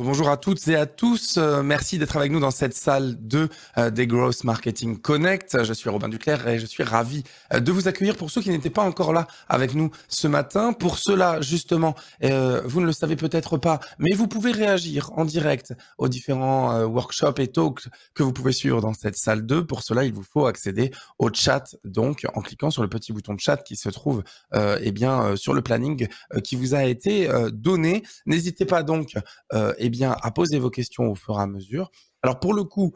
Bonjour à toutes et à tous. Merci d'être avec nous dans cette salle 2 des Growth Marketing Connect. Je suis Robin Duclerc et je suis ravi de vous accueillir pour ceux qui n'étaient pas encore là avec nous ce matin. Pour cela, justement, vous ne le savez peut-être pas, mais vous pouvez réagir en direct aux différents workshops et talks que vous pouvez suivre dans cette salle 2. Pour cela, il vous faut accéder au chat, donc en cliquant sur le petit bouton de chat qui se trouve sur le planning qui vous a été donné. N'hésitez pas donc à poser vos questions au fur et à mesure. Alors pour le coup,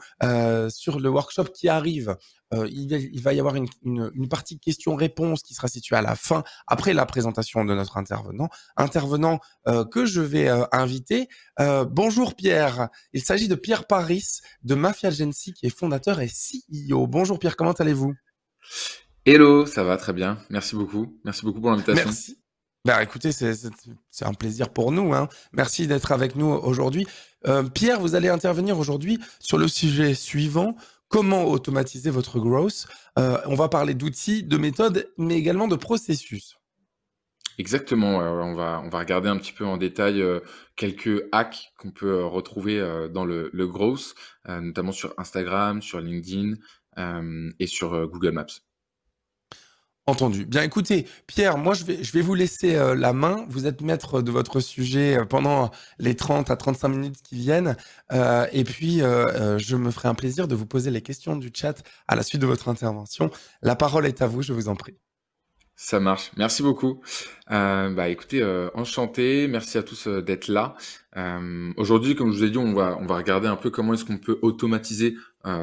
sur le workshop qui arrive, il va y avoir une partie questions-réponses qui sera située à la fin, après la présentation de notre intervenant que je vais inviter. Bonjour Pierre, il s'agit de Pierre Paris de Mafia Agency qui est fondateur et CEO. Bonjour Pierre, comment allez-vous? Hello, ça va très bien. Merci beaucoup. Merci beaucoup pour l'invitation. Merci. Bah, écoutez, c'est un plaisir pour nous, hein. Merci d'être avec nous aujourd'hui. Pierre, vous allez intervenir aujourd'hui sur le sujet suivant, comment automatiser votre growth. On va parler d'outils, de méthodes, mais également de processus. Exactement. Ouais, ouais, on va regarder un petit peu en détail quelques hacks qu'on peut retrouver dans le growth, notamment sur Instagram, sur LinkedIn et sur Google Maps. Entendu. Bien écoutez, Pierre, moi je vais vous laisser la main. Vous êtes maître de votre sujet pendant les 30 à 35 minutes qui viennent. Je me ferai un plaisir de vous poser les questions du chat à la suite de votre intervention. La parole est à vous, je vous en prie. Ça marche. Merci beaucoup. Écoutez, enchanté. Merci à tous d'être là. Aujourd'hui, comme je vous ai dit, on va regarder un peu comment est-ce qu'on peut automatiser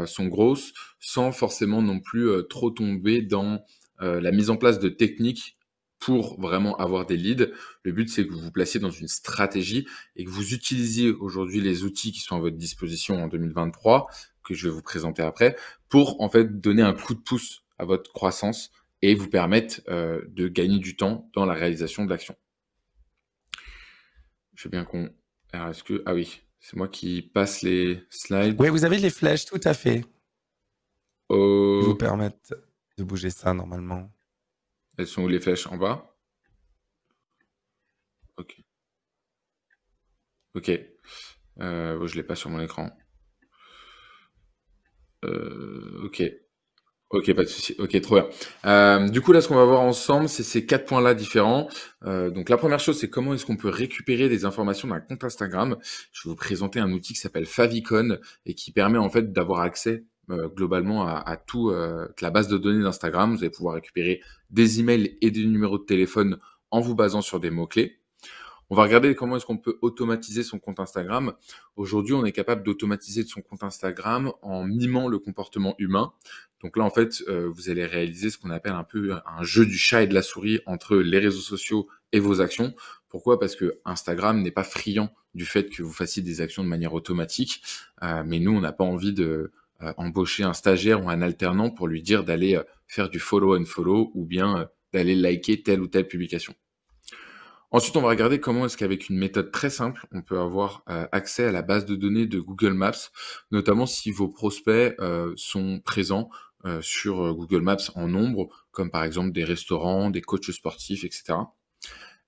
son growth sans forcément non plus trop tomber dans la mise en place de techniques pour vraiment avoir des leads. Le but, c'est que vous vous placiez dans une stratégie et que vous utilisiez aujourd'hui les outils qui sont à votre disposition en 2023, que je vais vous présenter après, pour en fait donner un coup de pouce à votre croissance et vous permettre de gagner du temps dans la réalisation de l'action. Je veux bien qu'on... Alors, est-ce que... Ah oui, c'est moi qui passe les slides. Oui, vous avez les flèches, tout à fait, qui vous Oh, permettent de bouger ça normalement. elles sont où les flèches? En bas? Ok. Ok. Je l'ai pas sur mon écran. Ok. Ok, pas de souci. Ok, trop bien. Du coup, là, ce qu'on va voir ensemble, c'est ces 4 points-là différents. Donc, la première chose, c'est comment est-ce qu'on peut récupérer des informations d'un compte Instagram. Je vais vous présenter un outil qui s'appelle Favicon et qui permet en fait d'avoir accès globalement à toute la base de données d'Instagram. Vous allez pouvoir récupérer des emails et des numéros de téléphone en vous basant sur des mots-clés. On va regarder comment est-ce qu'on peut automatiser son compte Instagram. Aujourd'hui, on est capable d'automatiser son compte Instagram en mimant le comportement humain. Donc là, en fait, vous allez réaliser ce qu'on appelle un peu un jeu du chat et de la souris entre les réseaux sociaux et vos actions. Pourquoi? Parce que Instagram n'est pas friand du fait que vous fassiez des actions de manière automatique. Mais nous, on n'a pas envie de embaucher un stagiaire ou un alternant pour lui dire d'aller faire du follow and follow ou bien d'aller liker telle ou telle publication. Ensuite, on va regarder comment est-ce qu'avec une méthode très simple, on peut avoir accès à la base de données de Google Maps, notamment si vos prospects sont présents sur Google Maps en nombre, comme par exemple des restaurants, des coachs sportifs, etc.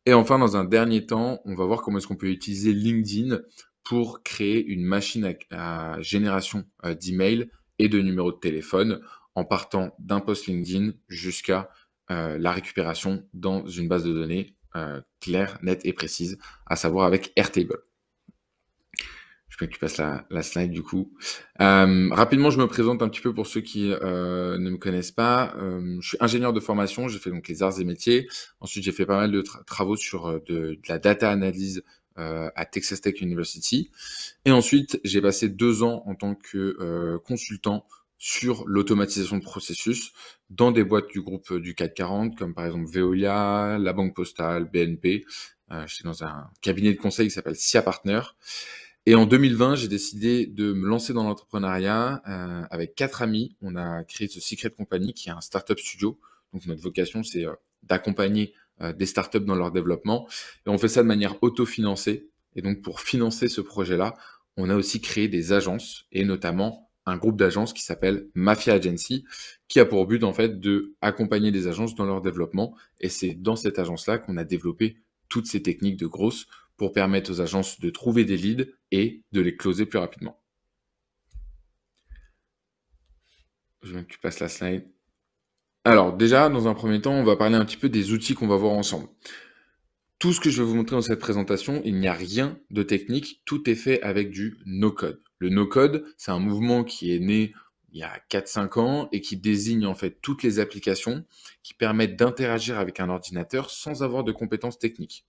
Et enfin, dans un dernier temps, on va voir comment est-ce qu'on peut utiliser LinkedIn pour créer une machine à génération d'emails et de numéros de téléphone en partant d'un post LinkedIn jusqu'à la récupération dans une base de données claire, nette et précise, à savoir avec Airtable. Je peux que tu passes la slide du coup. Rapidement, je me présente un petit peu pour ceux qui ne me connaissent pas. Je suis ingénieur de formation, j'ai fait donc les arts et métiers. Ensuite, j'ai fait pas mal de travaux sur de la data analyse à Texas Tech University. Et ensuite, j'ai passé 2 ans en tant que consultant sur l'automatisation de processus dans des boîtes du groupe du CAC 40, comme par exemple Veolia, la Banque Postale, BNP. J'étais dans un cabinet de conseil qui s'appelle SIA Partner. Et en 2020, j'ai décidé de me lancer dans l'entrepreneuriat avec 4 amis. On a créé ce Secret Company, qui est un startup studio. Donc notre vocation, c'est d'accompagner des startups dans leur développement. Et on fait ça de manière autofinancée. Et donc pour financer ce projet-là, on a aussi créé des agences et notamment un groupe d'agences qui s'appelle Mafia Agency, qui a pour but en fait de accompagner des agences dans leur développement. Et c'est dans cette agence-là qu'on a développé toutes ces techniques de growth pour permettre aux agences de trouver des leads et de les closer plus rapidement. Je veux bien que tu passes la slide. Alors déjà, dans un premier temps, on va parler un petit peu des outils qu'on va voir ensemble. Tout ce que je vais vous montrer dans cette présentation, il n'y a rien de technique, tout est fait avec du no-code. Le no-code, c'est un mouvement qui est né il y a 4-5 ans et qui désigne en fait toutes les applications qui permettent d'interagir avec un ordinateur sans avoir de compétences techniques.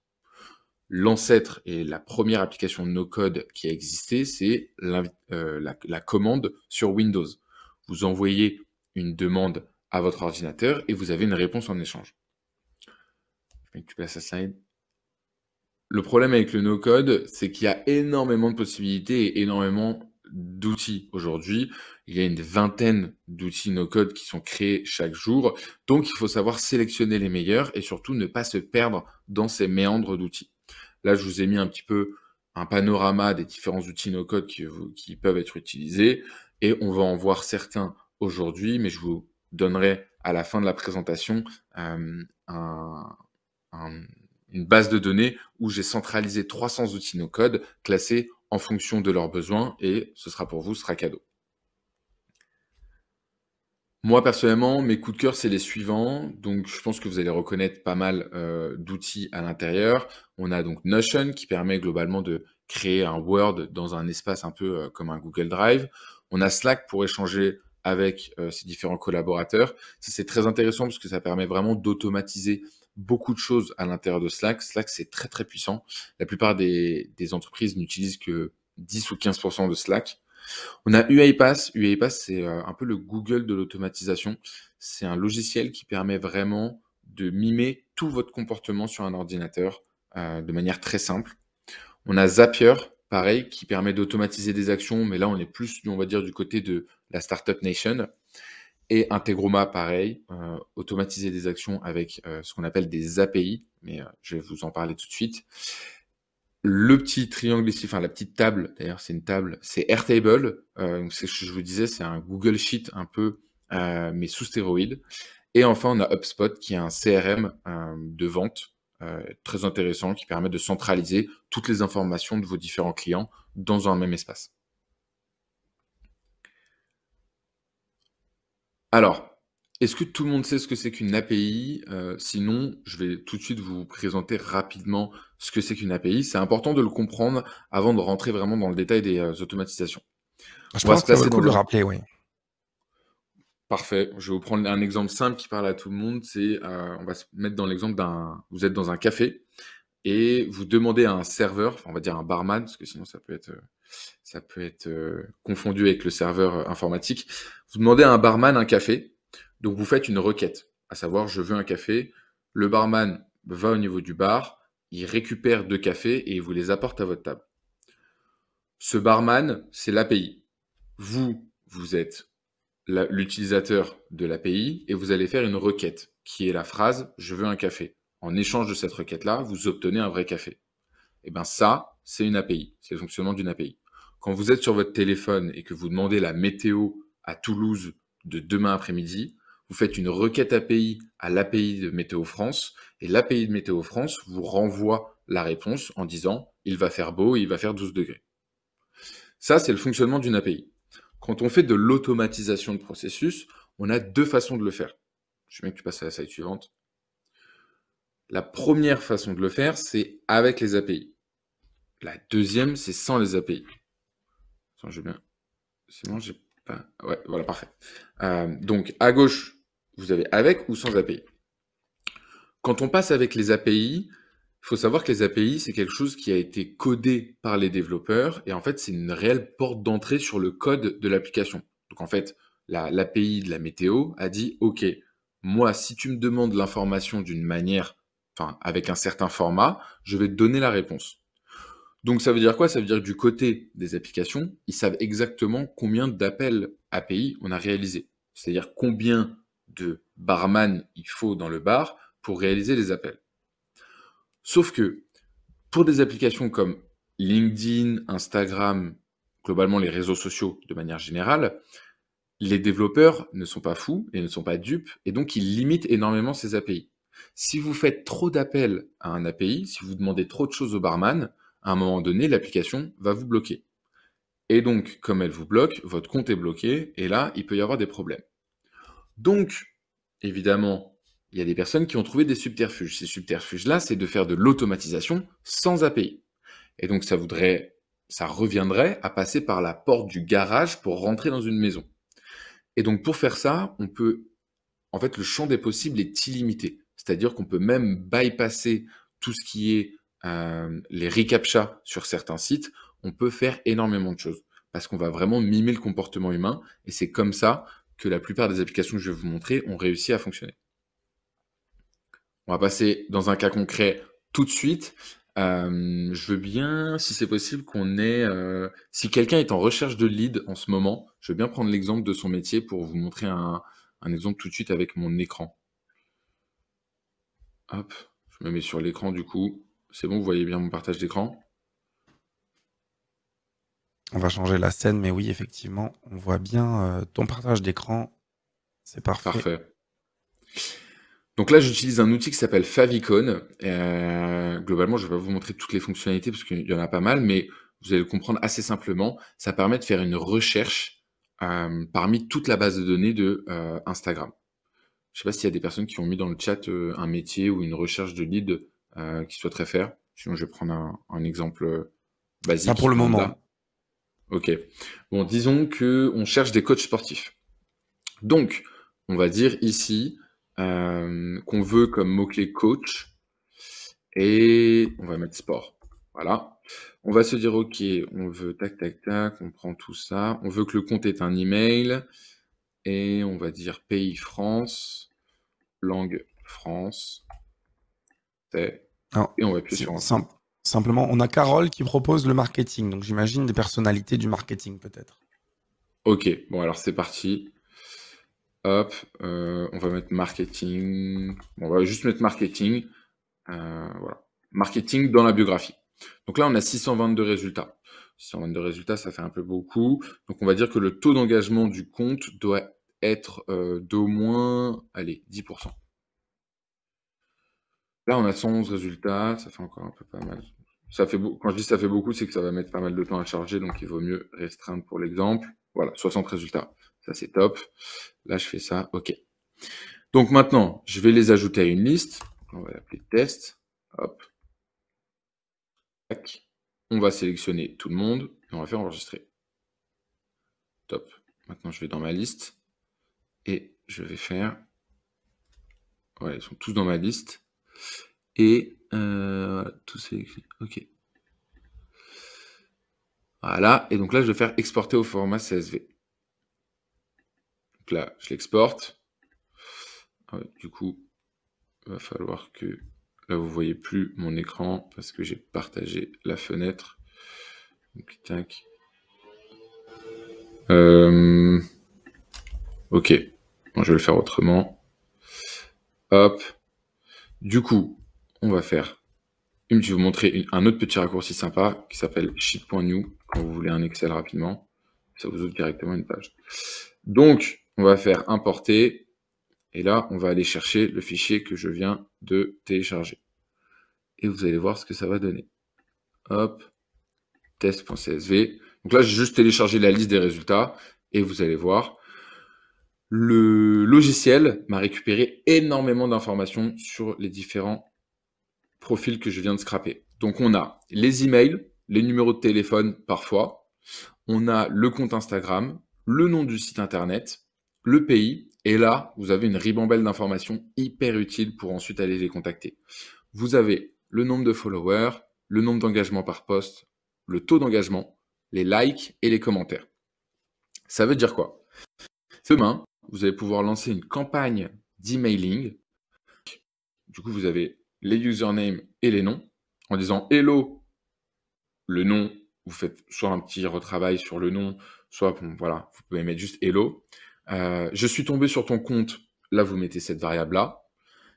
L'ancêtre et la première application no-code qui a existé, c'est la commande sur Windows. Vous envoyez une demande à votre ordinateur et vous avez une réponse en échange. Je vais récupérer sa slide. Le problème avec le no-code, c'est qu'il y a énormément de possibilités et énormément d'outils aujourd'hui. Il y a une vingtaine d'outils no-code qui sont créés chaque jour. Donc, il faut savoir sélectionner les meilleurs et surtout ne pas se perdre dans ces méandres d'outils. Là, je vous ai mis un petit peu un panorama des différents outils no-code qui peuvent être utilisés et on va en voir certains aujourd'hui, mais je vous donnerai à la fin de la présentation une base de données où j'ai centralisé 300 outils no-code classés en fonction de leurs besoins et ce sera pour vous, ce sera cadeau. Moi, personnellement, mes coups de cœur, c'est les suivants. Donc, je pense que vous allez reconnaître pas mal d'outils à l'intérieur. On a donc Notion qui permet globalement de créer un Word dans un espace un peu comme un Google Drive. On a Slack pour échanger avec ses différents collaborateurs. Ça, c'est très intéressant parce que ça permet vraiment d'automatiser beaucoup de choses à l'intérieur de Slack. Slack, c'est très, très puissant. La plupart des entreprises n'utilisent que 10 ou 15% de Slack. On a UiPath. UiPath, c'est un peu le Google de l'automatisation. C'est un logiciel qui permet vraiment de mimer tout votre comportement sur un ordinateur de manière très simple. On a Zapier, pareil, qui permet d'automatiser des actions, mais là, on est plus, on va dire, du côté de la Startup Nation. Et Integroma, pareil, automatiser des actions avec ce qu'on appelle des API, mais je vais vous en parler tout de suite. Le petit triangle ici, enfin la petite table, d'ailleurs c'est une table, c'est Airtable. C'est ce que je vous disais, c'est un Google Sheet un peu, mais sous stéroïdes. Et enfin, on a HubSpot qui est un CRM de vente très intéressant qui permet de centraliser toutes les informations de vos différents clients dans un même espace. Alors, est-ce que tout le monde sait ce que c'est qu'une API? Sinon, je vais tout de suite vous présenter rapidement ce que c'est qu'une API. C'est important de le comprendre avant de rentrer vraiment dans le détail des automatisations. Je pense que ça vaut le coup de le rappeler, oui. Parfait. Je vais vous prendre un exemple simple qui parle à tout le monde. C'est, on va se mettre dans l'exemple vous êtes dans un café et vous demandez à un serveur, enfin, on va dire un barman, parce que sinon ça peut être confondu avec le serveur informatique. Vous demandez à un barman un café. Donc, vous faites une requête, à savoir, je veux un café. Le barman va au niveau du bar, il récupère 2 cafés et il vous les apporte à votre table. Ce barman, c'est l'API. Vous êtes l'utilisateur de l'API et vous allez faire une requête qui est la phrase « je veux un café ». En échange de cette requête-là, vous obtenez un vrai café. Et bien ça, c'est une API, c'est le fonctionnement d'une API. Quand vous êtes sur votre téléphone et que vous demandez la météo à Toulouse de demain après-midi, vous faites une requête API à l'API de Météo France et l'API de Météo France vous renvoie la réponse en disant « il va faire beau, il va faire 12 degrés ». Ça, c'est le fonctionnement d'une API. Quand on fait de l'automatisation de processus, on a 2 façons de le faire. Je veux bien que tu passes à la slide suivante. La première façon de le faire, c'est avec les API. La deuxième, c'est sans les API. Attends, je veux bien. Sinon, j'ai pas. Ouais, voilà, parfait. Donc, à gauche, vous avez avec ou sans API. Quand on passe avec les API, il faut savoir que les API, c'est quelque chose qui a été codé par les développeurs et en fait, c'est une réelle porte d'entrée sur le code de l'application. Donc, en fait, l'API de la météo a dit, OK, moi, si tu me demandes l'information d'une manière, enfin, avec un certain format, je vais te donner la réponse. Donc, ça veut dire quoi? Ça veut dire que du côté des applications, ils savent exactement combien d'appels API on a réalisé. C'est-à-dire combien de barman il faut dans le bar pour réaliser les appels. Sauf que pour des applications comme LinkedIn, Instagram, globalement les réseaux sociaux de manière générale, les développeurs ne sont pas fous et ne sont pas dupes et donc ils limitent énormément ces API. Si vous faites trop d'appels à un API, si vous demandez trop de choses au barman, à un moment donné, l'application va vous bloquer. Et donc, comme elle vous bloque, votre compte est bloqué, et là, il peut y avoir des problèmes. Donc, évidemment, il y a des personnes qui ont trouvé des subterfuges. Ces subterfuges-là, c'est de faire de l'automatisation sans API. Et donc, ça reviendrait à passer par la porte du garage pour rentrer dans une maison. Et donc, pour faire ça, en fait, le champ des possibles est illimité. C'est-à-dire qu'on peut même bypasser tout ce qui est les reCAPTCHA sur certains sites. On peut faire énormément de choses parce qu'on va vraiment mimer le comportement humain. Et c'est comme ça que la plupart des applications que je vais vous montrer ont réussi à fonctionner. On va passer dans un cas concret tout de suite. Je veux bien, si c'est possible, si quelqu'un est en recherche de lead en ce moment, je veux bien prendre l'exemple de son métier pour vous montrer un exemple tout de suite avec mon écran. Hop, je me mets sur l'écran du coup. C'est bon, vous voyez bien mon partage d'écran? On va changer la scène, mais oui, effectivement, on voit bien ton partage d'écran. C'est parfait. Parfait. Donc là, j'utilise un outil qui s'appelle Favicon. Globalement, je vais pas vous montrer toutes les fonctionnalités parce qu'il y en a pas mal, mais vous allez le comprendre assez simplement. Ça permet de faire une recherche parmi toute la base de données de Instagram. Je sais pas s'il y a des personnes qui ont mis dans le chat un métier ou une recherche de lead qu'ils souhaiteraient faire. Sinon, je vais prendre un exemple basique. Pas pour le lambda. moment. Ok. Bon, disons que on cherche des coachs sportifs. Donc, on va dire ici qu'on veut comme mot-clé coach et on va mettre sport. Voilà. On va se dire, ok, on veut tac, tac, tac, on prend tout ça. On veut que le compte ait un email et on va dire pays France, langue France. Alors, Et on va appuyer sur Ensemble. simplement, on a Carole qui propose le marketing. Donc, j'imagine des personnalités du marketing, peut-être. Ok, bon, alors c'est parti. Hop, on va mettre marketing. Bon, on va juste mettre marketing. Voilà. Marketing dans la biographie. Donc là, on a 622 résultats. 622 résultats, ça fait un peu beaucoup. Donc on va dire que le taux d'engagement du compte doit être d'au moins, allez, 10%. Là, on a 111 résultats, ça fait encore un peu pas mal. Quand je dis ça fait beaucoup, c'est que ça va mettre pas mal de temps à charger, donc il vaut mieux restreindre pour l'exemple. Voilà, 60 résultats. Ça, c'est top. Là, je fais ça, ok. Donc maintenant, je vais les ajouter à une liste. On va l'appeler test. Hop. Tac. On va sélectionner tout le monde et on va faire enregistrer. Top. Maintenant, je vais dans ma liste et je vais faire... Ouais, ils sont tous dans ma liste. Et tout sélectionné. Ok. Voilà. Et donc là, je vais faire exporter au format CSV. Donc là, je l'exporte. Du coup, il va falloir que... Là, vous voyez plus mon écran parce que j'ai partagé la fenêtre. Donc, tac. Ok. Bon, je vais le faire autrement. Hop. Du coup, on va faire... Je vais vous montrer un autre petit raccourci sympa qui s'appelle sheet.new quand vous voulez un Excel rapidement. Ça vous ouvre directement une page. Donc, on va faire importer. Et là, on va aller chercher le fichier que je viens de télécharger. Et vous allez voir ce que ça va donner. Hop, test.csv. Donc là, j'ai juste téléchargé la liste des résultats. Et vous allez voir, le logiciel m'a récupéré énormément d'informations sur les différents profils que je viens de scraper. Donc on a les emails, les numéros de téléphone parfois. On a le compte Instagram, le nom du site internet, le pays. Et là, vous avez une ribambelle d'informations hyper utiles pour ensuite aller les contacter. Vous avez le nombre de followers, le nombre d'engagements par post, le taux d'engagement, les likes et les commentaires. Ça veut dire quoi? Demain, vous allez pouvoir lancer une campagne d'emailing. Du coup, vous avez les usernames et les noms. En disant hello, le nom, vous faites soit un petit retravail sur le nom, soit, bon, voilà, vous pouvez mettre juste hello. Je suis tombé sur ton compte, là vous mettez cette variable-là.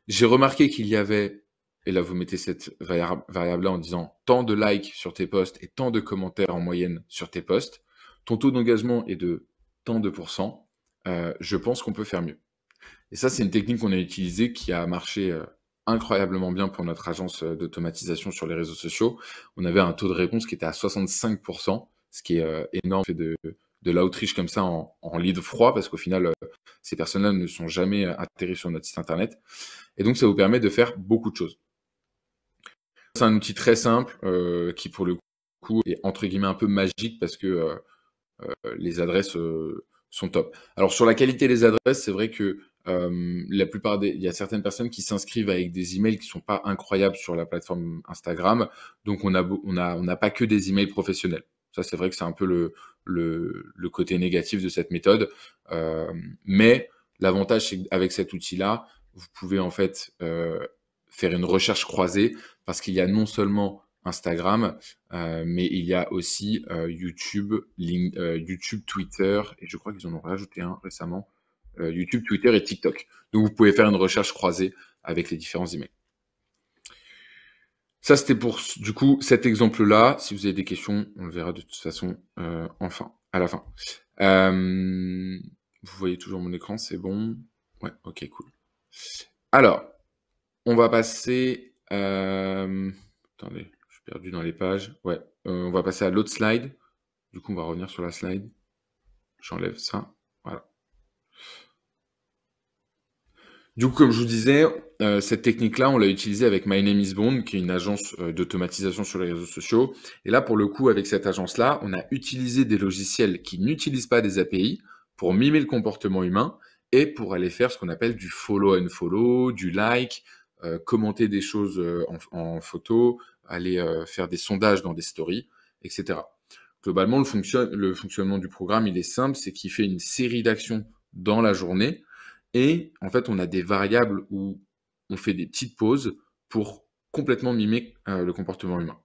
J'ai remarqué qu'il y avait, et là vous mettez cette variable-là en disant tant de likes sur tes posts et tant de commentaires en moyenne sur tes posts. Ton taux d'engagement est de tant de pourcents. Je pense qu'on peut faire mieux. Et ça, c'est une technique qu'on a utilisée qui a marché incroyablement bien pour notre agence d'automatisation sur les réseaux sociaux. On avait un taux de réponse qui était à 65%, ce qui est énorme. On fait de l'outreach comme ça en lead froid, parce qu'au final, ces personnes-là ne sont jamais atterries sur notre site internet. Et donc, ça vous permet de faire beaucoup de choses. C'est un outil très simple qui, pour le coup, est entre guillemets un peu magique parce que les adresses sont top. Alors, sur la qualité des adresses, c'est vrai que la plupart il y a certaines personnes qui s'inscrivent avec des emails qui sont pas incroyables sur la plateforme Instagram. Donc, on n'a pas que des emails professionnels. Ça, c'est vrai que c'est un peu le côté négatif de cette méthode. Mais l'avantage, c'est qu'avec cet outil-là, vous pouvez en fait faire une recherche croisée parce qu'il y a non seulement Instagram, mais il y a aussi YouTube, YouTube, Twitter, et je crois qu'ils en ont rajouté un récemment, YouTube, Twitter et TikTok. Donc vous pouvez faire une recherche croisée avec les différents emails. Ça, c'était pour du coup cet exemple-là. Si vous avez des questions, on le verra de toute façon à la fin. Vous voyez toujours mon écran, c'est bon? Ouais, ok, cool. Alors, on va passer... attendez, je suis perdu dans les pages. Ouais, on va passer à l'autre slide. Du coup, on va revenir sur la slide. J'enlève ça. Voilà. Du coup, comme je vous disais, cette technique-là, on l'a utilisée avec My Name is Bond, qui est une agence d'automatisation sur les réseaux sociaux. Et là, pour le coup, avec cette agence-là, on a utilisé des logiciels qui n'utilisent pas des API pour mimer le comportement humain et pour aller faire ce qu'on appelle du follow and follow, du like, commenter des choses en photo, aller faire des sondages dans des stories, etc. Globalement, le fonctionnement du programme, il est simple, c'est qu'il fait une série d'actions dans la journée. Et en fait, on a des variables où on fait des petites pauses pour complètement mimer le comportement humain.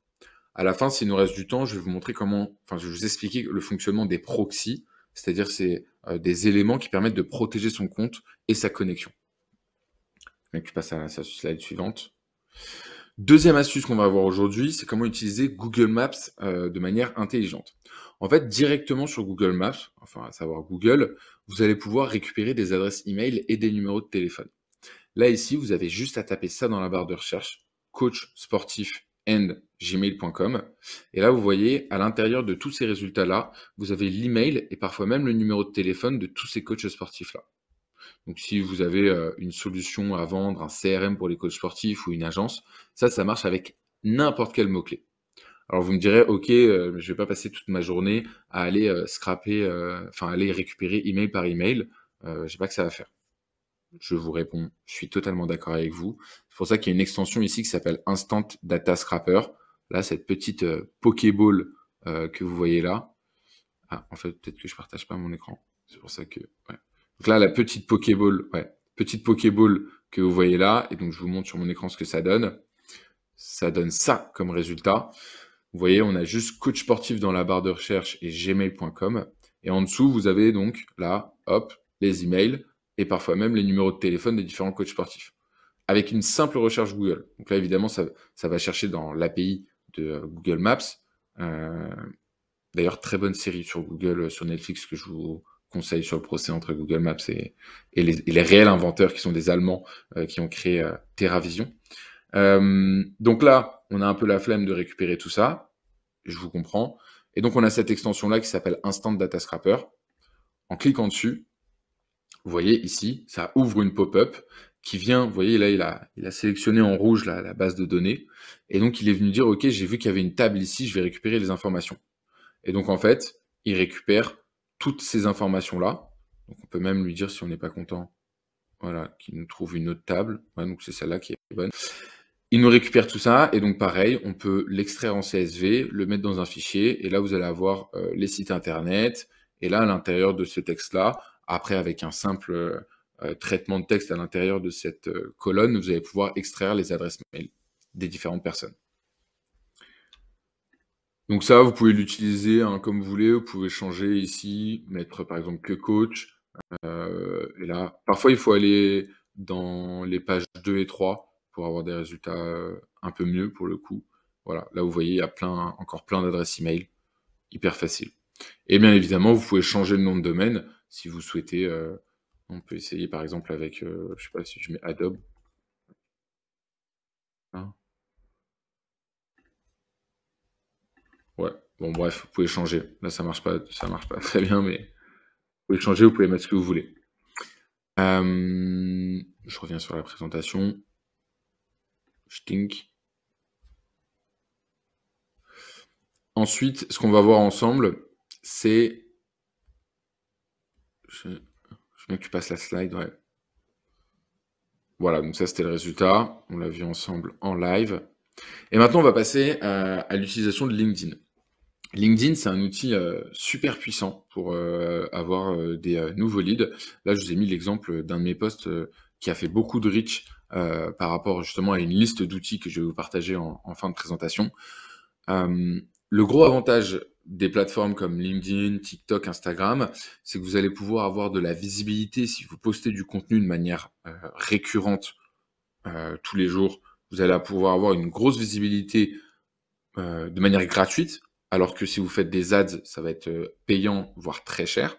À la fin, s'il nous reste du temps, je vais vous montrer je vais vous expliquer le fonctionnement des proxys, c'est-à-dire c'est des éléments qui permettent de protéger son compte et sa connexion. Donc, je passe à la slide suivante. Deuxième astuce qu'on va voir aujourd'hui, c'est comment utiliser Google Maps de manière intelligente. En fait, directement sur Google Maps, enfin à savoir Google, vous allez pouvoir récupérer des adresses email et des numéros de téléphone. Là, ici, vous avez juste à taper ça dans la barre de recherche, coach sportif and gmail.com. Et là, vous voyez, à l'intérieur de tous ces résultats-là, vous avez l'email et parfois même le numéro de téléphone de tous ces coachs sportifs-là. Donc, si vous avez une solution à vendre, un CRM pour les coachs sportifs ou une agence, ça marche avec n'importe quel mot-clé. Alors, vous me direz, OK, je vais pas passer toute ma journée à aller scraper, aller récupérer email par email. Je sais pas que ça va faire. Je vous réponds, je suis totalement d'accord avec vous. C'est pour ça qu'il y a une extension ici qui s'appelle Instant Data Scraper. Là, cette petite Pokéball que vous voyez là. Ah, en fait, peut-être que je partage pas mon écran. C'est pour ça que... Ouais. Donc là, la petite Pokéball, que vous voyez là, et donc je vous montre sur mon écran ce que ça donne. Ça donne ça comme résultat. Vous voyez, on a juste coach sportif dans la barre de recherche et gmail.com. Et en dessous, vous avez donc là, hop, les emails et parfois même les numéros de téléphone des différents coachs sportifs. Avec une simple recherche Google. Donc là, évidemment, ça va chercher dans l'API de Google Maps. D'ailleurs, très bonne série sur Google, sur Netflix, que je vous conseille sur le procès entre Google Maps et les réels inventeurs qui sont des Allemands qui ont créé TerraVision. Donc là, on a un peu la flemme de récupérer tout ça. Je vous comprends. Et donc, on a cette extension-là qui s'appelle Instant Data Scraper. En cliquant dessus, vous voyez ici, ça ouvre une pop-up qui vient, vous voyez là, il a sélectionné en rouge la base de données. Et donc, il est venu dire, OK, j'ai vu qu'il y avait une table ici, je vais récupérer les informations. Et donc, en fait, il récupère toutes ces informations-là. Donc, on peut même lui dire, si on n'est pas content, voilà, qu'il nous trouve une autre table. Ouais, donc, c'est celle-là qui est bonne. Il nous récupère tout ça, et donc pareil, on peut l'extraire en CSV, le mettre dans un fichier, et là, vous allez avoir les sites internet, et là, à l'intérieur de ce texte-là, après, avec un simple traitement de texte à l'intérieur de cette colonne, vous allez pouvoir extraire les adresses mail des différentes personnes. Donc ça, vous pouvez l'utiliser comme vous voulez, vous pouvez changer ici, mettre par exemple que coach, et là, parfois il faut aller dans les pages 2 et 3 pour avoir des résultats un peu mieux pour le coup. Voilà, là vous voyez, il y a encore plein d'adresses email, hyper facile. Et bien évidemment, vous pouvez changer le nom de domaine si vous souhaitez. On peut essayer par exemple avec, je sais pas si je mets Adobe. Hein. Ouais. Bon, bref, vous pouvez changer. Là, ça marche pas très bien, mais vous pouvez changer, vous pouvez mettre ce que vous voulez. Je reviens sur la présentation. Stink. Ensuite, ce qu'on va voir ensemble, c'est... Je veux bien que tu passes la slide, ouais. Voilà, donc ça, c'était le résultat. On l'a vu ensemble en live. Et maintenant, on va passer à l'utilisation de LinkedIn. LinkedIn, c'est un outil super puissant pour avoir des nouveaux leads. Là, je vous ai mis l'exemple d'un de mes posts qui a fait beaucoup de reach par rapport justement à une liste d'outils que je vais vous partager en fin de présentation. Le gros avantage des plateformes comme LinkedIn, TikTok, Instagram, c'est que vous allez pouvoir avoir de la visibilité si vous postez du contenu de manière récurrente tous les jours. Vous allez pouvoir avoir une grosse visibilité de manière gratuite, alors que si vous faites des ads, ça va être payant, voire très cher.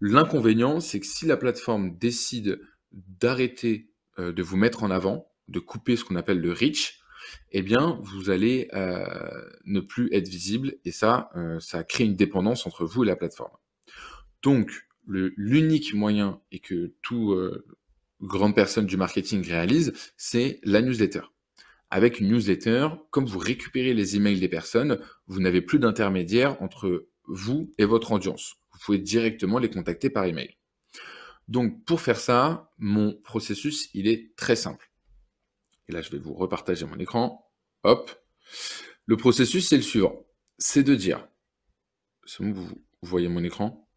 L'inconvénient, c'est que si la plateforme décide d'arrêter de vous mettre en avant, de couper ce qu'on appelle le reach, eh bien, vous allez ne plus être visible et ça crée une dépendance entre vous et la plateforme. Donc, l'unique moyen et que toute grande personne du marketing réalise, c'est la newsletter. Avec une newsletter, comme vous récupérez les emails des personnes, vous n'avez plus d'intermédiaire entre vous et votre audience. Vous pouvez directement les contacter par email. Donc, pour faire ça, mon processus, il est très simple. Et là, je vais vous repartager mon écran. Hop. Le processus, c'est le suivant. C'est de dire, c'est bon, vous voyez mon écran?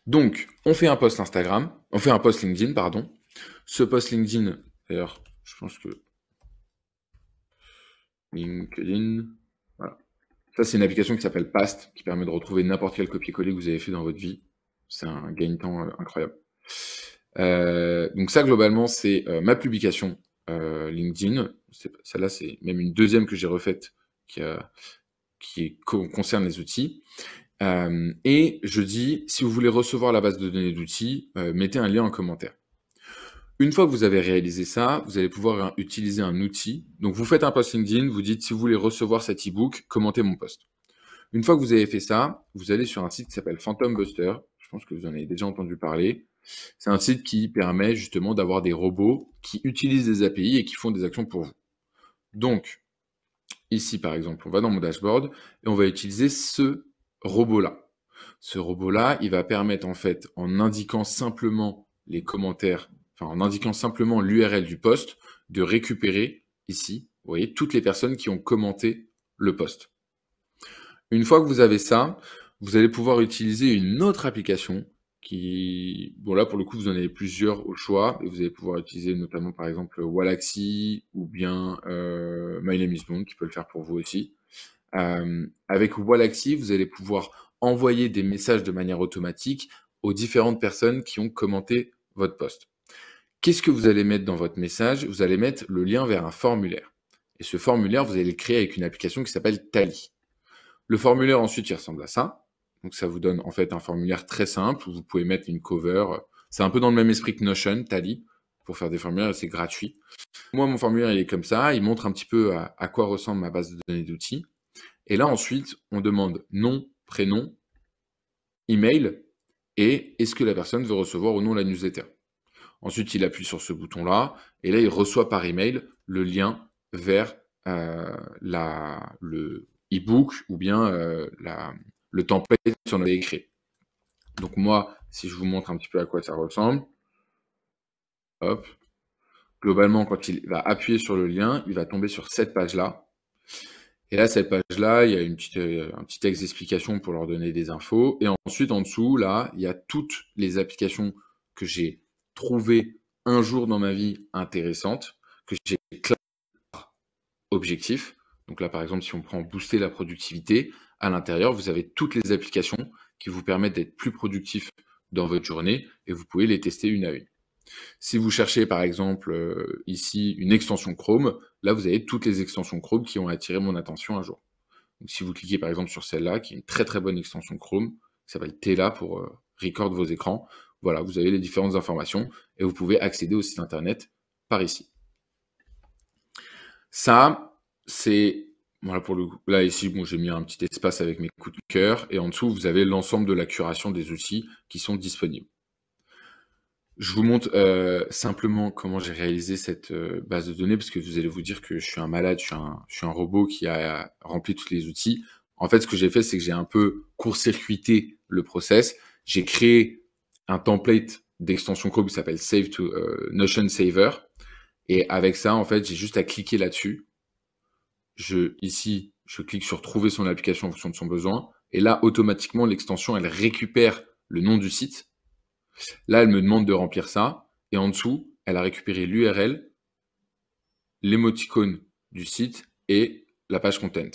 Donc, on fait un post Instagram, on fait un post LinkedIn, pardon. Ce post LinkedIn, d'ailleurs, je pense que LinkedIn, voilà. Ça, c'est une application qui s'appelle Past, qui permet de retrouver n'importe quel copier-coller que vous avez fait dans votre vie. C'est un gain de temps incroyable. Donc ça, globalement, c'est ma publication LinkedIn. Celle-là, c'est même une deuxième que j'ai refaite qui concerne les outils. Et je dis, si vous voulez recevoir la base de données d'outils, mettez un lien en commentaire. Une fois que vous avez réalisé ça, vous allez pouvoir utiliser un outil. Donc, vous faites un post LinkedIn, vous dites, si vous voulez recevoir cet e-book, commentez mon post. Une fois que vous avez fait ça, vous allez sur un site qui s'appelle Phantom Buster. Je pense que vous en avez déjà entendu parler. C'est un site qui permet justement d'avoir des robots qui utilisent des API et qui font des actions pour vous. Donc, ici, par exemple, on va dans mon dashboard et on va utiliser ce robot-là. Ce robot-là, il va permettre, en fait, en indiquant simplement les commentaires, enfin, en indiquant simplement l'URL du post, de récupérer ici, vous voyez, toutes les personnes qui ont commenté le post. Une fois que vous avez ça, vous allez pouvoir utiliser une autre application qui, bon là pour le coup vous en avez plusieurs au choix et vous allez pouvoir utiliser notamment par exemple Wallaxy ou bien My Name is Bond qui peut le faire pour vous aussi. Avec Wallaxy, vous allez pouvoir envoyer des messages de manière automatique aux différentes personnes qui ont commenté votre post. Qu'est-ce que vous allez mettre dans votre message? Vous allez mettre le lien vers un formulaire. Et ce formulaire, vous allez le créer avec une application qui s'appelle Tally. Le formulaire, ensuite, il ressemble à ça. Donc, ça vous donne en fait un formulaire très simple où vous pouvez mettre une cover. C'est un peu dans le même esprit que Notion, Tally, pour faire des formulaires, c'est gratuit. Moi, mon formulaire, il est comme ça. Il montre un petit peu à quoi ressemble ma base de données d'outils. Et là, ensuite, on demande nom, prénom, email et est-ce que la personne veut recevoir ou non la newsletter. Ensuite, il appuie sur ce bouton-là et là, il reçoit par email le lien vers le e-book ou bien le template qu'on avait écrit. Donc moi, si je vous montre un petit peu à quoi ça ressemble, hop, globalement, quand il va appuyer sur le lien, il va tomber sur cette page-là. Et là, cette page-là, il y a un petit texte d'explication pour leur donner des infos. Et ensuite, en dessous, là, il y a toutes les applications que j'ai trouvées un jour dans ma vie intéressantes, que j'ai classées par objectif. Donc là, par exemple, si on prend booster la productivité, à l'intérieur, vous avez toutes les applications qui vous permettent d'être plus productif dans votre journée et vous pouvez les tester une à une. Si vous cherchez par exemple ici une extension Chrome, là vous avez toutes les extensions Chrome qui ont attiré mon attention un jour. Donc, si vous cliquez par exemple sur celle-là, qui est une très très bonne extension Chrome, qui s'appelle Tela pour record vos écrans, voilà, vous avez les différentes informations et vous pouvez accéder au site internet par ici. Ça, c'est... Voilà pour le coup. Là, ici, bon, j'ai mis un petit espace avec mes coups de cœur. Et en dessous, vous avez l'ensemble de la curation des outils qui sont disponibles. Je vous montre simplement comment j'ai réalisé cette base de données, parce que vous allez vous dire que je suis un malade, je suis un robot qui a rempli tous les outils. En fait, ce que j'ai fait, c'est que j'ai un peu court-circuité le process. J'ai créé un template d'extension Chrome qui s'appelle Save to Notion Saver. Et avec ça, en fait, j'ai juste à cliquer là-dessus. Ici, je clique sur trouver son application en fonction de son besoin. Et là, automatiquement, l'extension, elle récupère le nom du site. Là, elle me demande de remplir ça. Et en dessous, elle a récupéré l'URL, l'émoticône du site et la page content.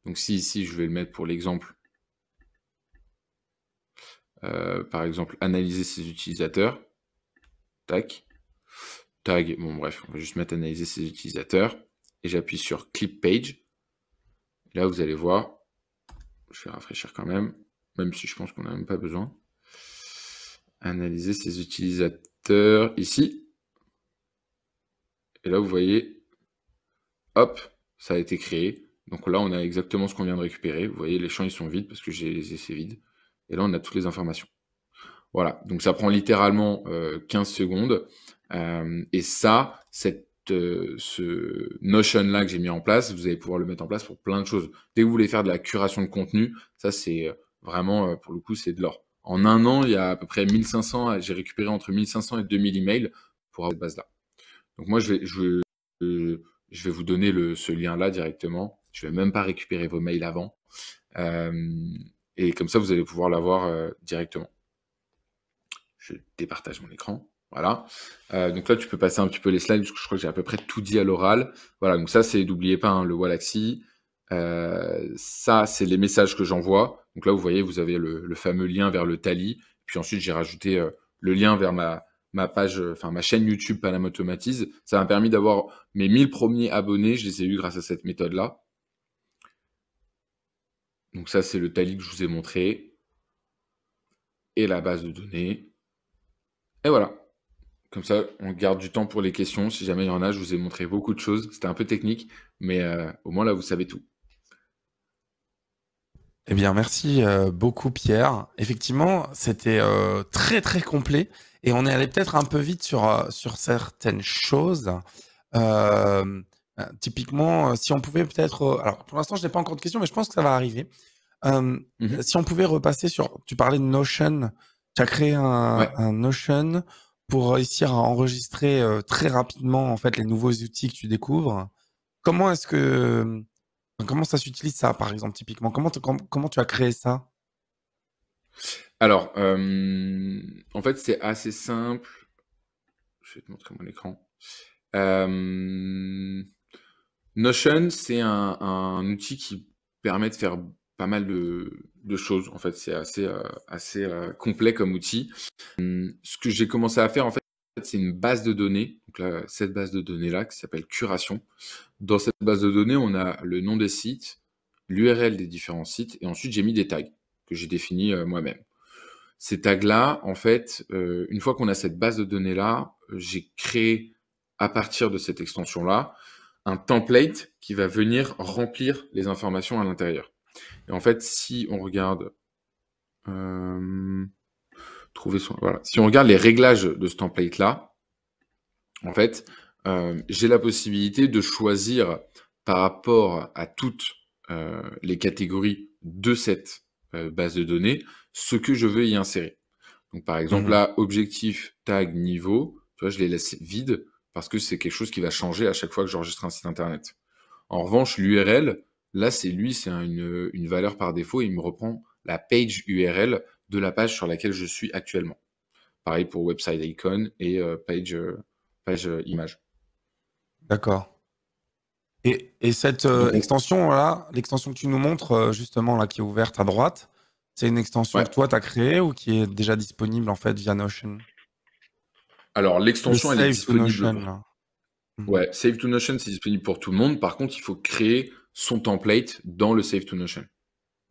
Donc si ici, je vais le mettre pour l'exemple, par exemple, analyser ses utilisateurs. Tac. Tag, bon bref, on va juste mettre analyser ses utilisateurs. Et j'appuie sur Clip Page. Et là, vous allez voir, je vais rafraîchir quand même si je pense qu'on n'a même pas besoin. Analyser ses utilisateurs ici. Et là, vous voyez, hop, ça a été créé. Donc là, on a exactement ce qu'on vient de récupérer. Vous voyez, les champs, ils sont vides parce que j'ai les essais vides. Et là, on a toutes les informations. Voilà, donc ça prend littéralement 15 secondes. Et ça, ce Notion-là que j'ai mis en place, vous allez pouvoir le mettre en place pour plein de choses. Dès que vous voulez faire de la curation de contenu, ça, c'est vraiment, pour le coup, c'est de l'or. En un an, il y a à peu près 1500, j'ai récupéré entre 1500 et 2000 emails pour avoir cette base-là. Donc moi, je vais vous donner ce lien-là directement. Je vais même pas récupérer vos mails avant. Et comme ça, vous allez pouvoir l'avoir directement. Je départage mon écran. Voilà. Donc là, tu peux passer un petit peu les slides, parce que je crois que j'ai à peu près tout dit à l'oral. Voilà, donc ça, n'oubliez pas, hein, le Wallaxy. Ça, c'est les messages que j'envoie. Donc là, vous voyez, vous avez le fameux lien vers le Tally. Puis ensuite, j'ai rajouté le lien vers ma page, ma chaîne YouTube Panama Automatise. Ça m'a permis d'avoir mes 1000 premiers abonnés. Je les ai eus grâce à cette méthode-là. Donc ça, c'est le Tally que je vous ai montré. Et la base de données. Et voilà. Comme ça, on garde du temps pour les questions. Si jamais il y en a, je vous ai montré beaucoup de choses. C'était un peu technique, mais au moins là, vous savez tout. Eh bien, merci beaucoup, Pierre. Effectivement, c'était très, très complet. Et on est allé peut-être un peu vite sur certaines choses. Typiquement, si on pouvait peut-être... alors, pour l'instant, je n'ai pas encore de questions, mais je pense que ça va arriver. Si on pouvait repasser sur... Tu parlais de Notion. Tu as créé un Notion pour réussir à enregistrer très rapidement en fait, les nouveaux outils que tu découvres. Comment ça s'utilise ça, par exemple, typiquement? Comment tu as créé ça? Alors, en fait, c'est assez simple. Je vais te montrer mon écran. Notion, c'est un outil qui permet de faire pas mal de choses. En fait, c'est assez complet comme outil. Ce que j'ai commencé à faire, en fait, c'est une base de données. Donc là, cette base de données-là, qui s'appelle Curation. Dans cette base de données, on a le nom des sites, l'URL des différents sites, et ensuite, j'ai mis des tags que j'ai définis moi-même. Ces tags-là, en fait, une fois qu'on a cette base de données-là, j'ai créé, à partir de cette extension-là, un template qui va venir remplir les informations à l'intérieur. Et en fait, si on regarde... si on regarde les réglages de ce template-là, en fait, j'ai la possibilité de choisir par rapport à toutes les catégories de cette base de données ce que je veux y insérer. Donc, par exemple, là, objectif, tag, niveau, tu vois, je les laisse vides parce que c'est quelque chose qui va changer à chaque fois que j'enregistre un site internet. En revanche, l'URL, là, c'est une valeur par défaut. Il me reprend la page URL de la page sur laquelle je suis actuellement. Pareil pour website icon et page image. D'accord. Et cette extension-là, l'extension que tu nous montres, justement, là, qui est ouverte à droite, c'est une extension que toi, tu as créée ou qui est déjà disponible, en fait, via Notion? Alors, l'extension, elle est disponible. Save to Notion, là. Ouais, Save to Notion, c'est disponible pour tout le monde. Par contre, il faut créer son template dans le Save to Notion.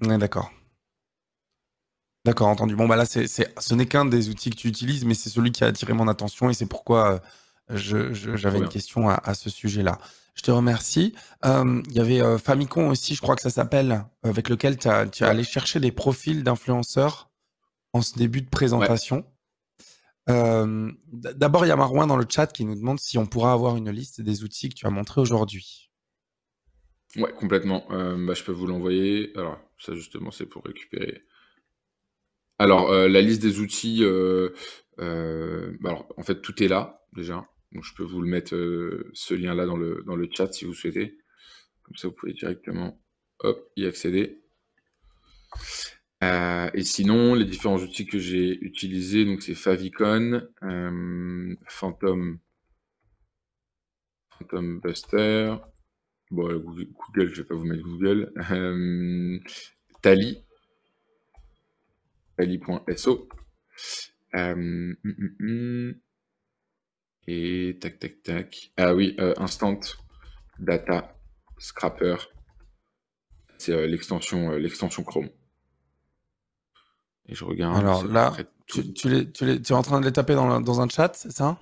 Ouais, d'accord. D'accord, entendu. Bon, bah là, ce n'est qu'un des outils que tu utilises, mais c'est celui qui a attiré mon attention et c'est pourquoi J'avais Trop une bien. question à ce sujet-là. Je te remercie. Il y avait, Famicom aussi, je crois que ça s'appelle, avec lequel tu es Ouais, allé chercher des profils d'influenceurs en ce début de ouais, présentation. D'abord, il y a Marouin dans le chat qui nous demande si on pourra avoir une liste des outils que tu as montrés aujourd'hui. ouais, complètement. Bah, je peux vous l'envoyer. Alors, ça justement, c'est pour récupérer. Alors, la liste des outils, bah, alors, en fait, tout est là, déjà. Donc, je peux vous le mettre, ce lien-là dans le chat si vous souhaitez. Comme ça, vous pouvez directement, hop, y accéder. Et sinon, les différents outils que j'ai utilisés, donc c'est Favicon, Phantom Buster. Bon, Google, je vais pas vous mettre Google. Tally, Tally.so. Et tac, tac, tac. Ah oui, Instant Data Scrapper. C'est l'extension Chrome. Et je regarde, Alors c'est à peu là, près tout. tu es en train de les taper dans un chat, c'est ça?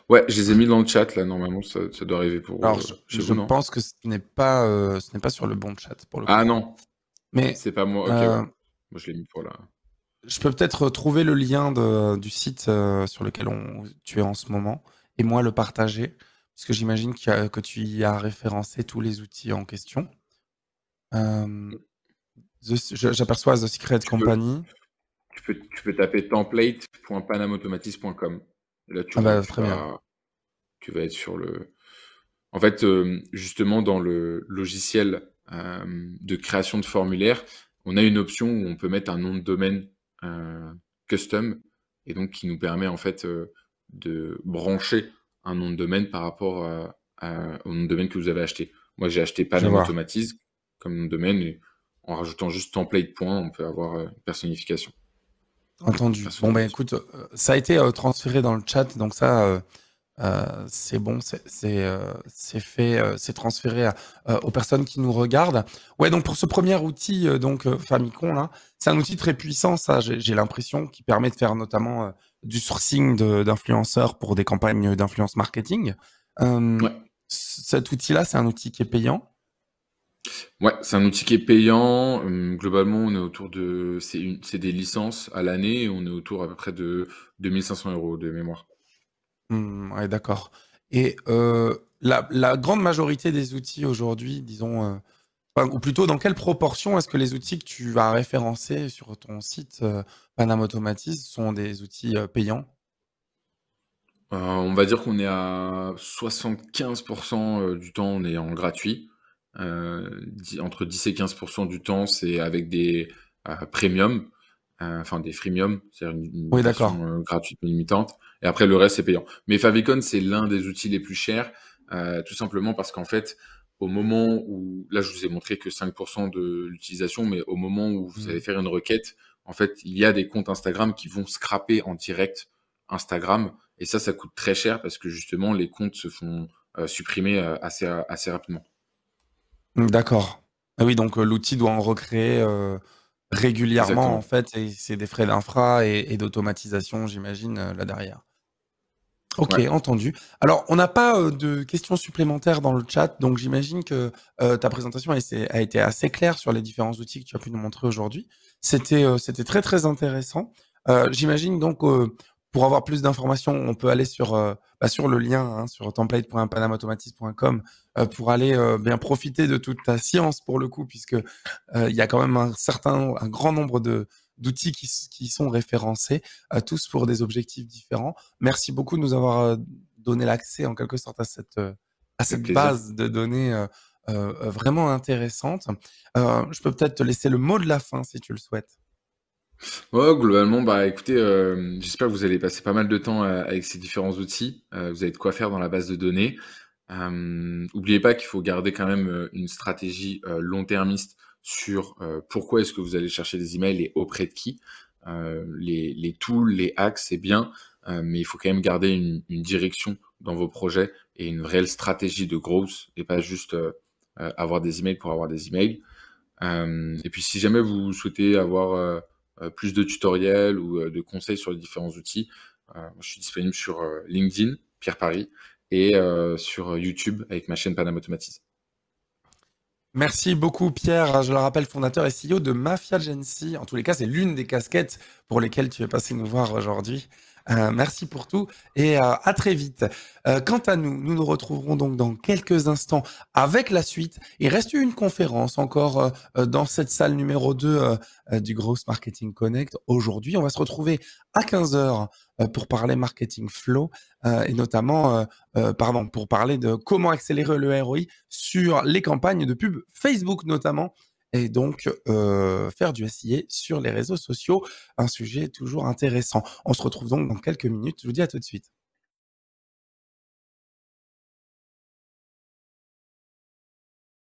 Ouais, je les ai mis dans le chat, là, normalement, ça doit arriver pour Alors chez je vous, non? pense que ce n'est pas sur le bon chat pour le coup. Ah non, Mais, c'est pas moi. Ok, ouais. heu, Moi, je l'ai mis pour là. je peux peut-être trouver le lien du site, sur lequel tu es en ce moment et moi le partager, parce que j'imagine que tu y as référencé tous les outils en question. Hem, j'aperçois The Secret Tu peux, Company. tu peux taper template.panamautomatis.com. Et là, Ah bah, très bien. tu vas être sur le. En fait, justement, dans le logiciel de création de formulaire, on a une option où on peut mettre un nom de domaine custom, et donc qui nous permet en fait de brancher un nom de domaine par rapport au nom de domaine que vous avez acheté. Moi, j'ai acheté Je Panam vois. Automatise comme nom de domaine, et en rajoutant juste template point, on peut avoir une personnification. Entendu. Bon, ben Personnalisation. écoute, ça a été, transféré dans le chat, donc ça, c'est bon, c'est fait, c'est transféré aux personnes qui nous regardent. Ouais, donc pour ce premier outil, Famicom là, c'est un outil très puissant ça, j'ai l'impression, qui permet de faire notamment, du sourcing d'influenceurs pour des campagnes d'influence marketing. Hem, Ouais. Cet outil-là, c'est un outil qui est payant? Ouais, c'est un outil qui est payant. Globalement, on est autour de, c'est des licences à l'année, et on est autour à peu près de 2 500 € de mémoire. Mmh, ouais, d'accord. Et la grande majorité des outils aujourd'hui, disons, enfin, ou plutôt dans quelle proportion est-ce que les outils que tu vas référencer sur ton site, Panam Automatis sont des outils, payants? On va dire qu'on est à 75% du temps, on est en gratuit. Entre 10 et 15% du temps, c'est avec des premium, enfin des freemium, c'est-à-dire une Oui, d'accord. version gratuite mais limitante. Et après, le reste, c'est payant. Mais Favicon, c'est l'un des outils les plus chers, tout simplement parce qu'en fait, au moment où, là, je vous ai montré que 5% de l'utilisation, mais au moment où vous allez Mmh. faire une requête, en fait, il y a des comptes Instagram qui vont scraper en direct Instagram, et ça coûte très cher parce que justement, les comptes se font supprimer assez rapidement. Mmh, d'accord. Ah oui, donc l'outil doit en recréer, régulièrement en Exactement. fait et c'est des frais d'infra et d'automatisation j'imagine, là derrière. OK, Ouais. entendu. Alors, on n'a pas, de questions supplémentaires dans le chat, donc j'imagine que, ta présentation a été assez claire sur les différents outils que tu as pu nous montrer aujourd'hui. C'était très, très intéressant. J'imagine donc, pour avoir plus d'informations, on peut aller sur le lien, hein, sur template.panamautomatis.com, pour aller, bien profiter de toute ta science pour le coup, puisque, il y a quand même un grand nombre d'outils qui sont référencés, tous pour des objectifs différents. Merci beaucoup de nous avoir, donné l'accès en quelque sorte à Avec cette plaisir. base de données, vraiment intéressante. Je peux peut-être te laisser le mot de la fin si tu le souhaites. Ouais, globalement, bah écoutez, j'espère que vous allez passer pas mal de temps avec ces différents outils. Vous avez de quoi faire dans la base de données. Oubliez pas qu'il faut garder quand même une stratégie long-termiste sur pourquoi est-ce que vous allez chercher des emails et auprès de qui. Les tools, les hacks, c'est bien, mais il faut quand même garder une direction dans vos projets et une réelle stratégie de growth, et pas juste avoir des emails pour avoir des emails. Et puis si jamais vous souhaitez avoir plus de tutoriels ou de conseils sur les différents outils, je suis disponible sur LinkedIn. Pierre Paris, et sur YouTube avec ma chaîne Paname Automatise. Merci beaucoup Pierre, je le rappelle, fondateur et CEO de Mafia Agency. En tous les cas, c'est l'une des casquettes pour lesquelles tu es passé nous voir aujourd'hui. Merci pour tout et à très vite. Quant à nous, nous nous retrouverons donc dans quelques instants avec la suite. Il reste une conférence encore dans cette salle numéro 2 du Growth Marketing Connect. Aujourd'hui, on va se retrouver à 15 heures pour parler marketing flow et notamment pour parler de comment accélérer le ROI sur les campagnes de pub Facebook notamment, et donc faire du SIA sur les réseaux sociaux, un sujet toujours intéressant. On se retrouve donc dans quelques minutes, je vous dis à tout de suite.